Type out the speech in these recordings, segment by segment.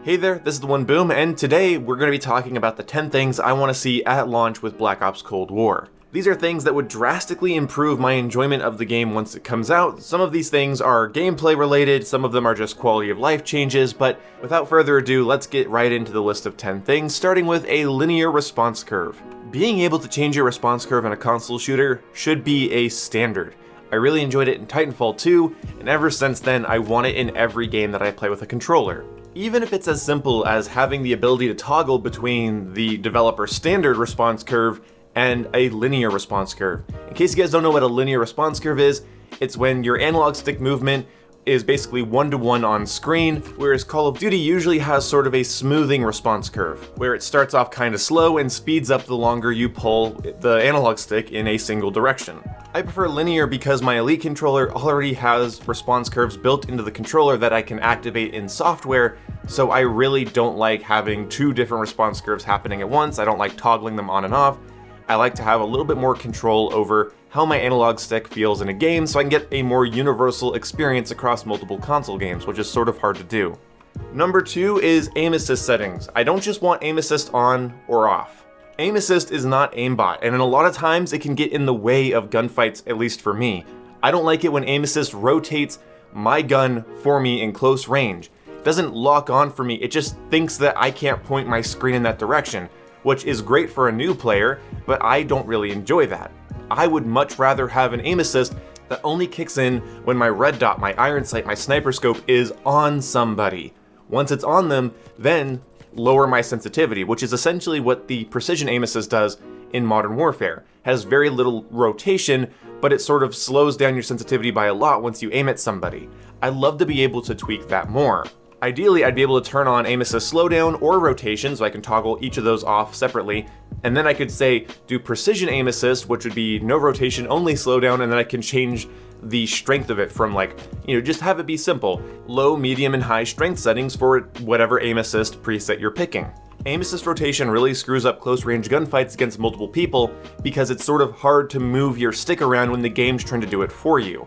Hey there, this is the One Boom, and today we're going to be talking about the 10 things I want to see at launch with Black Ops Cold War. These are things that would drastically improve my enjoyment of the game once it comes out. Some of these things are gameplay related, some of them are just quality of life changes, but without further ado, let's get right into the list of 10 things, starting with a linear response curve. Being able to change your response curve in a console shooter should be a standard. I really enjoyed it in Titanfall 2, and ever since then I want it in every game that I play with a controller. Even if it's as simple as having the ability to toggle between the developer standard response curve and a linear response curve. In case you guys don't know what a linear response curve is, it's when your analog stick movement is basically 1-to-1 on screen, whereas Call of Duty usually has sort of a smoothing response curve, where it starts off kind of slow and speeds up the longer you pull the analog stick in a single direction. I prefer linear because my Elite controller already has response curves built into the controller that I can activate in software, so I really don't like having two different response curves happening at once. I don't like toggling them on and off. I like to have a little bit more control over how my analog stick feels in a game so I can get a more universal experience across multiple console games, which is sort of hard to do. Number 2 is aim assist settings. I don't just want aim assist on or off. Aim assist is not aimbot, and in a lot of times it can get in the way of gunfights, at least for me. I don't like it when aim assist rotates my gun for me in close range. It doesn't lock on for me, it just thinks that I can't point my screen in that direction, which is great for a new player, but I don't really enjoy that. I would much rather have an aim assist that only kicks in when my red dot, my iron sight, my sniper scope is on somebody. Once it's on them, then lower my sensitivity, which is essentially what the precision aim assist does in Modern Warfare. It has very little rotation, but it sort of slows down your sensitivity by a lot once you aim at somebody. I'd love to be able to tweak that more. Ideally, I'd be able to turn on aim assist slowdown or rotation, so I can toggle each of those off separately, and then I could say do precision aim assist, which would be no rotation, only slowdown, and then I can change the strength of it from just have it be simple. Low, medium, and high strength settings for whatever aim assist preset you're picking. Aim assist rotation really screws up close range gunfights against multiple people because it's sort of hard to move your stick around when the game's trying to do it for you.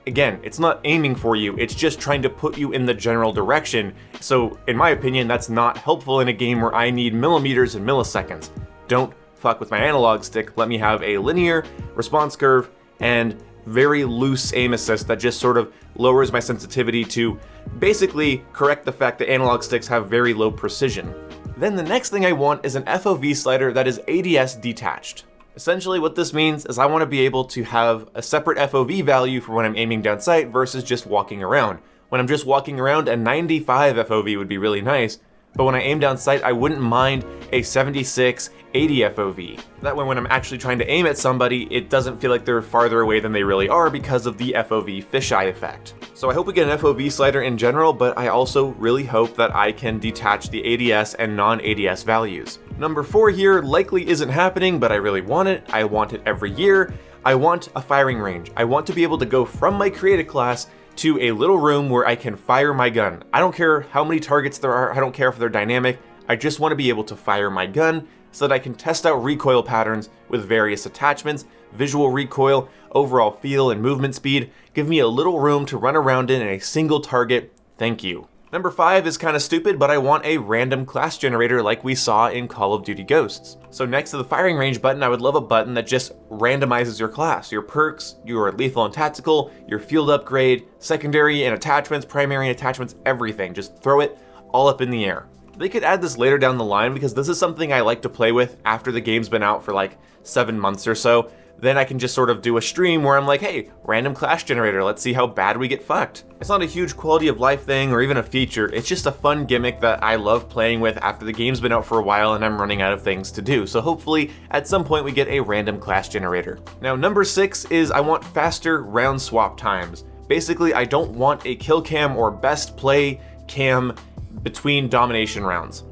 Again, it's not aiming for you, it's just trying to put you in the general direction, so in my opinion that's not helpful in a game where I need millimeters and milliseconds. Don't fuck with my analog stick, let me have a linear response curve and very loose aim assist that just sort of lowers my sensitivity to basically correct the fact that analog sticks have very low precision. Then the next thing I want is an FOV slider that is ADS detached. Essentially what this means is I want to be able to have a separate FOV value for when I'm aiming down sight versus just walking around. When I'm just walking around, a 95 FOV would be really nice, but when I aim down sight, I wouldn't mind a 76, 80 FOV. That way when I'm actually trying to aim at somebody, it doesn't feel like they're farther away than they really are because of the FOV fisheye effect. So I hope we get an FOV slider in general, but I also really hope that I can detach the ADS and non-ADS values. Number 4 here likely isn't happening, but I really want it. I want it every year. I want a firing range. I want to be able to go from my creative class to a little room where I can fire my gun. I don't care how many targets there are, I don't care if they're dynamic, I just want to be able to fire my gun so that I can test out recoil patterns with various attachments, visual recoil, overall feel and movement speed. Give me a little room to run around in a single target, thank you. Number 5 is kind of stupid, but I want a random class generator like we saw in Call of Duty Ghosts. So next to the firing range button, I would love a button that just randomizes your class, your perks, your lethal and tactical, your field upgrade, secondary and attachments, primary and attachments, everything. Just throw it all up in the air. They could add this later down the line because this is something I like to play with after the game's been out for like 7 months or so. Then I can just sort of do a stream where I'm like, hey, random class generator, let's see how bad we get fucked. It's not a huge quality of life thing or even a feature, it's just a fun gimmick that I love playing with after the game's been out for a while and I'm running out of things to do. So hopefully at some point we get a random class generator. Now number 6 is I want faster round swap times. Basically I don't want a kill cam or best play cam between domination rounds.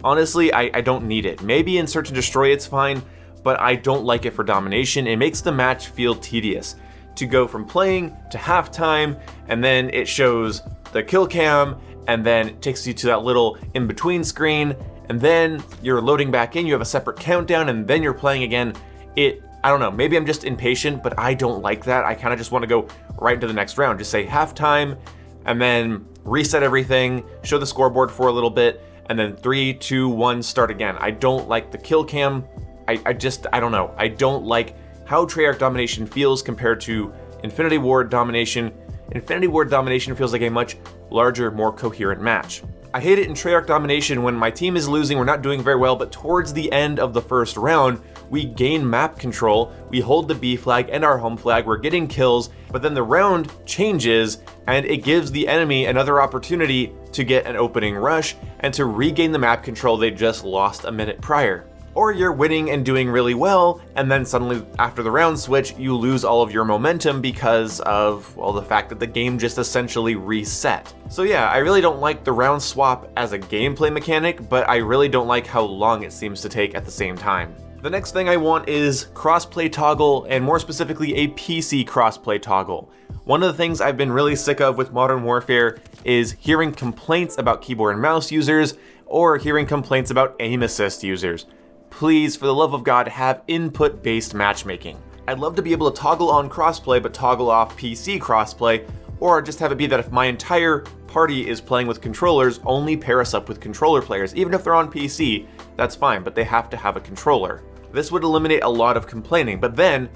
Honestly, I don't need it. Maybe in Search and Destroy it's fine, but I don't like it for domination. It makes the match feel tedious. To go from playing to halftime, and then it shows the kill cam, and then it takes you to that little in-between screen, and then you're loading back in, you have a separate countdown, and then you're playing again. I don't know, maybe I'm just impatient, but I don't like that. I kind of just want to go right into the next round. Just say halftime, and then reset everything, show the scoreboard for a little bit, and then 3, 2, 1, start again. I don't like the kill cam. I don't know. I don't like how Treyarch domination feels compared to Infinity Ward domination. Infinity Ward domination feels like a much larger, more coherent match. I hate it in Treyarch domination when my team is losing, we're not doing very well, but towards the end of the first round, we gain map control, we hold the B flag and our home flag, we're getting kills, but then the round changes and it gives the enemy another opportunity to get an opening rush and to regain the map control they just lost a minute prior. Or you're winning and doing really well, and then suddenly after the round switch, you lose all of your momentum because of, well, the fact that the game just essentially reset. So yeah, I really don't like the round swap as a gameplay mechanic, but I really don't like how long it seems to take at the same time. The next thing I want is crossplay toggle, and more specifically a PC crossplay toggle. One of the things I've been really sick of with Modern Warfare is hearing complaints about keyboard and mouse users, or hearing complaints about aim assist users. Please, for the love of God, have input-based matchmaking. I'd love to be able to toggle on crossplay but toggle off PC crossplay, or just have it be that if my entire party is playing with controllers, only pair us up with controller players. Even if they're on PC, that's fine, but they have to have a controller. This would eliminate a lot of complaining, but then,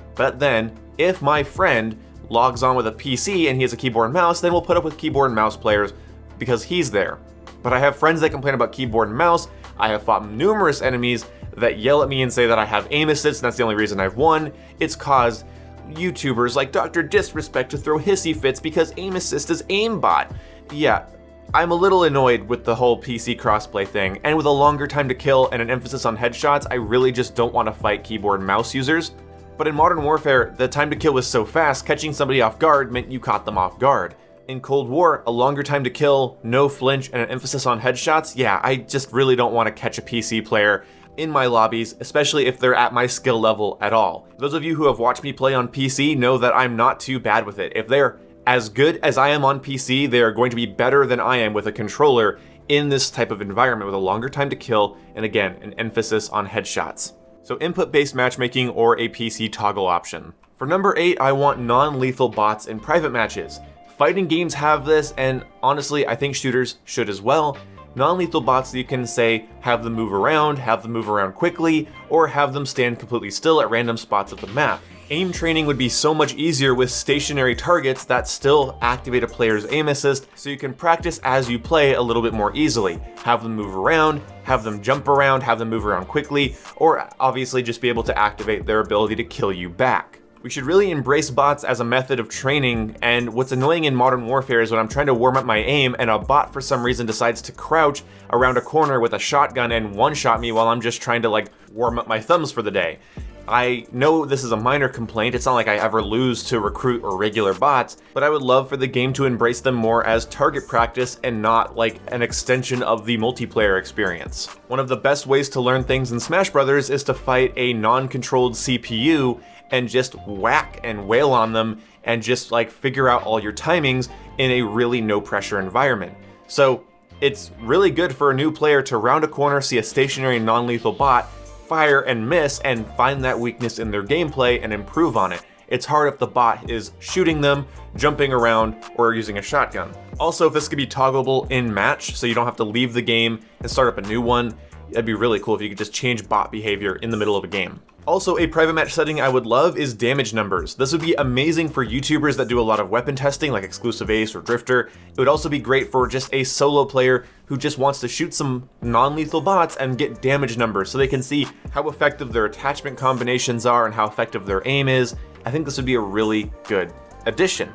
if my friend logs on with a PC and he has a keyboard and mouse, then we'll put up with keyboard and mouse players because he's there. But I have friends that complain about keyboard and mouse. I have fought numerous enemies that yell at me and say that I have aim assist and that's the only reason I've won. It's caused YouTubers like Dr. Disrespect to throw hissy fits because aim assist is aimbot. Yeah, I'm a little annoyed with the whole PC crossplay thing, and with a longer time to kill and an emphasis on headshots, I really just don't want to fight keyboard and mouse users. But in Modern Warfare, the time to kill was so fast, catching somebody off guard meant you caught them off guard. In Cold War, a longer time to kill, no flinch, and an emphasis on headshots, yeah, I just really don't want to catch a PC player in my lobbies, especially if they're at my skill level at all. Those of you who have watched me play on PC know that I'm not too bad with it. If they're as good as I am on PC, they are going to be better than I am with a controller in this type of environment with a longer time to kill, and again, an emphasis on headshots. So input-based matchmaking or a PC toggle option. For number 8, I want non-lethal bots in private matches. Fighting games have this, and honestly, I think shooters should as well. Non-lethal bots that you can say, have them move around quickly, or have them stand completely still at random spots of the map. Aim training would be so much easier with stationary targets that still activate a player's aim assist, so you can practice as you play a little bit more easily. Have them move around, have them jump around, have them move around quickly, or obviously just be able to activate their ability to kill you back. We should really embrace bots as a method of training, and what's annoying in Modern Warfare is when I'm trying to warm up my aim and a bot for some reason decides to crouch around a corner with a shotgun and one-shot me while I'm just trying to warm up my thumbs for the day. I know this is a minor complaint, it's not like I ever lose to recruit or regular bots, but I would love for the game to embrace them more as target practice and not like an extension of the multiplayer experience. One of the best ways to learn things in Smash Brothers is to fight a non-controlled CPU and just whack and wail on them and just figure out all your timings in a really no pressure environment. So it's really good for a new player to round a corner, see a stationary non-lethal bot, fire and miss, and find that weakness in their gameplay and improve on it. It's hard if the bot is shooting them, jumping around, or using a shotgun. Also, if this could be toggleable in match, so you don't have to leave the game and start up a new one, that'd be really cool if you could just change bot behavior in the middle of a game. Also, a private match setting I would love is damage numbers. This would be amazing for YouTubers that do a lot of weapon testing like Exclusive Ace or Drifter. It would also be great for just a solo player who just wants to shoot some non-lethal bots and get damage numbers so they can see how effective their attachment combinations are and how effective their aim is. I think this would be a really good addition.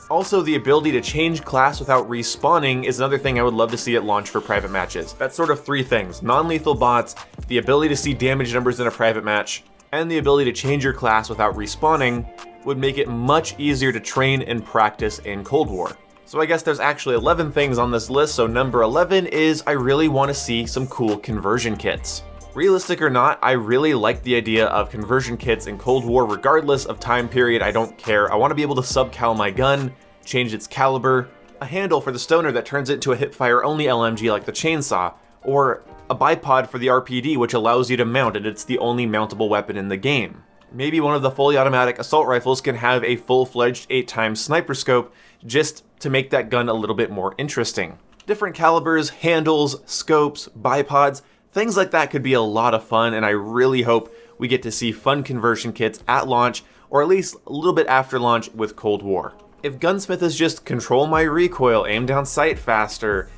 Also, the ability to change class without respawning is another thing I would love to see at launch for private matches. That's sort of three things: non-lethal bots, the ability to see damage numbers in a private match, and the ability to change your class without respawning would make it much easier to train and practice in Cold War. So I guess there's actually 11 things on this list, so number 11 is I really want to see some cool conversion kits. Realistic or not, I really like the idea of conversion kits in Cold War regardless of time period. I don't care. I want to be able to sub-cal my gun, change its caliber, a handle for the stoner that turns it into a hipfire only LMG like the chainsaw, or a bipod for the RPD which allows you to mount it. It's the only mountable weapon in the game. Maybe one of the fully automatic assault rifles can have a full-fledged 8x sniper scope just to make that gun a little bit more interesting. Different calibers, handles, scopes, bipods, things like that could be a lot of fun, and I really hope we get to see fun conversion kits at launch, or at least a little bit after launch with Cold War. If Gunsmith is just control my recoil, aim down sight faster,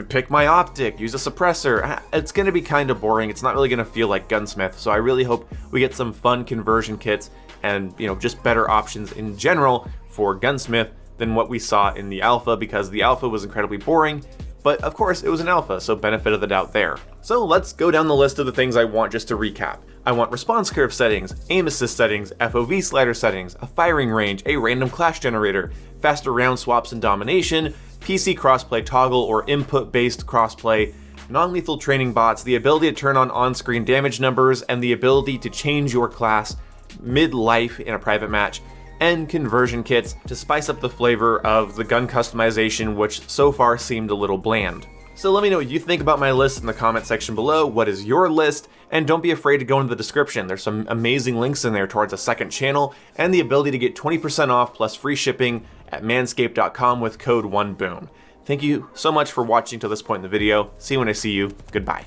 pick my optic, use a suppressor, it's gonna be kind of boring. It's not really gonna feel like Gunsmith, so I really hope we get some fun conversion kits and, you know, just better options in general for Gunsmith than what we saw in the alpha, because the alpha was incredibly boring, but of course it was an alpha, so benefit of the doubt there. So let's go down the list of the things I want just to recap. I want response curve settings, aim assist settings, FOV slider settings, a firing range, a random clash generator, faster round swaps and domination, PC crossplay toggle or input-based crossplay, non-lethal training bots, the ability to turn on-screen damage numbers, and the ability to change your class mid-life in a private match, and conversion kits to spice up the flavor of the gun customization, which so far seemed a little bland. So let me know what you think about my list in the comment section below. What is your list? And don't be afraid to go into the description. There's some amazing links in there towards a second channel and the ability to get 20% off plus free shipping at manscaped.com with code 1boom. Thank you so much for watching to this point in the video. See you when I see you. Goodbye.